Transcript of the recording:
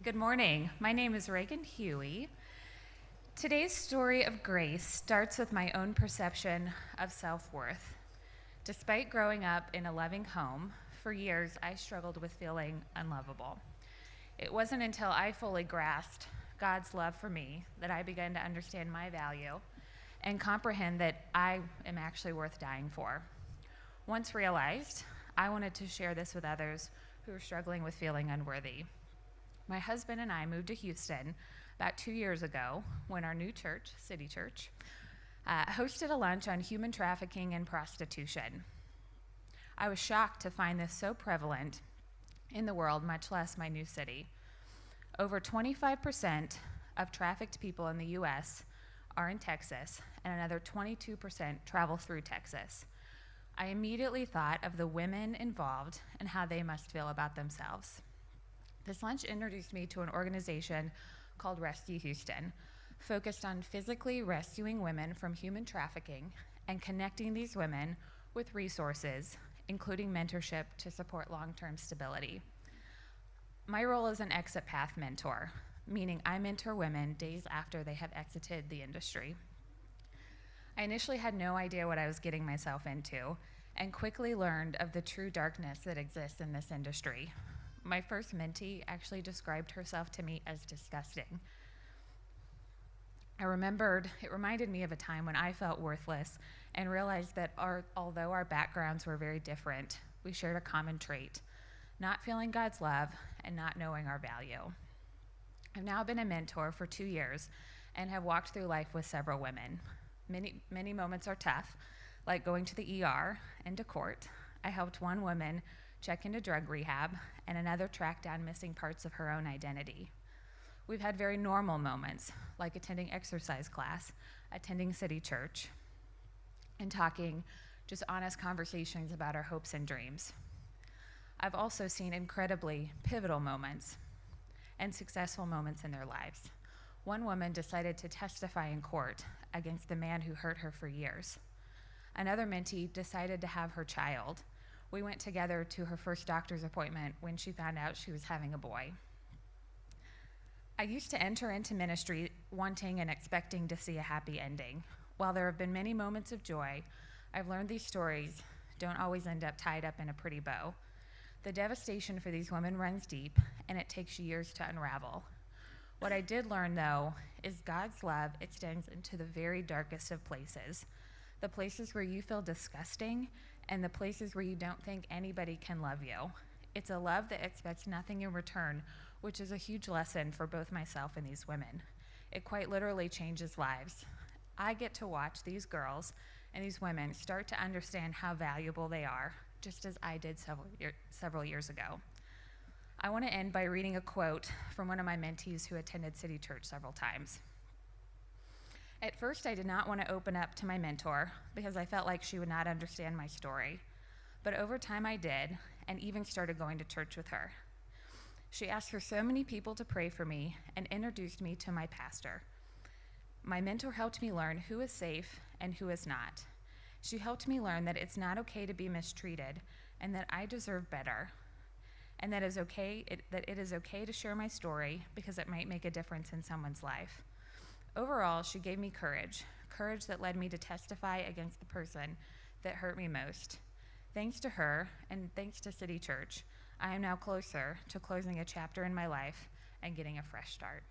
Good morning. My name is Regan Huey. Today's story of grace starts with my own perception of self-worth. Despite growing up in a loving home, for years I struggled with feeling unlovable. It wasn't until I fully grasped God's love for me that I began to understand my value and comprehend that I am actually worth dying for. Once realized, I wanted to share this with others who are struggling with feeling unworthy. My husband and I moved to Houston about 2 years ago when our new church, City Church, hosted a lunch on human trafficking and prostitution. I was shocked to find this so prevalent in the world, much less my new city. Over 25% of trafficked people in the U.S. are in Texas, and another 22% travel through Texas. I immediately thought of the women involved and how they must feel about themselves. This lunch introduced me to an organization called Rescue Houston, focused on physically rescuing women from human trafficking and connecting these women with resources, including mentorship to support long-term stability. My role is an exit path mentor, meaning I mentor women days after they have exited the industry. I initially had no idea what I was getting myself into and quickly learned of the true darkness that exists in this industry. My first mentee actually described herself to me as disgusting. It reminded me of a time when I felt worthless and realized that although our backgrounds were very different, we shared a common trait: not feeling God's love and not knowing our value. I've now been a mentor for 2 years and have walked through life with several women. Many moments are tough, like going to the ER and to court. I helped one woman check into drug rehab and another track down missing parts of her own identity. We've had very normal moments, like attending exercise class, attending City Church, and talking just honest conversations about our hopes and dreams. I've also seen incredibly pivotal moments and successful moments in their lives. One woman decided to testify in court against the man who hurt her for years. Another mentee decided to have her child. We went together to her first doctor's appointment when she found out she was having a boy. I used to enter into ministry wanting and expecting to see a happy ending. While there have been many moments of joy, I've learned these stories don't always end up tied up in a pretty bow. The devastation for these women runs deep, and it takes years to unravel. What I did learn, though, is God's love extends into the very darkest of places, the places where you feel disgusting and the places where you don't think anybody can love you. It's a love that expects nothing in return, which is a huge lesson for both myself and these women. It quite literally changes lives. I get to watch these girls and these women start to understand how valuable they are, just as I did several years ago. I want to end by reading a quote from one of my mentees who attended City Church several times. At first, I did not want to open up to my mentor because I felt like she would not understand my story. But over time I did, and even started going to church with her. She asked for so many people to pray for me and introduced me to my pastor. My mentor helped me learn who is safe and who is not. She helped me learn that it's not okay to be mistreated and that I deserve better, and that it is okay to share my story because it might make a difference in someone's life. Overall, she gave me courage that led me to testify against the person that hurt me most. Thanks to her, and thanks to City Church, I am now closer to closing a chapter in my life and getting a fresh start.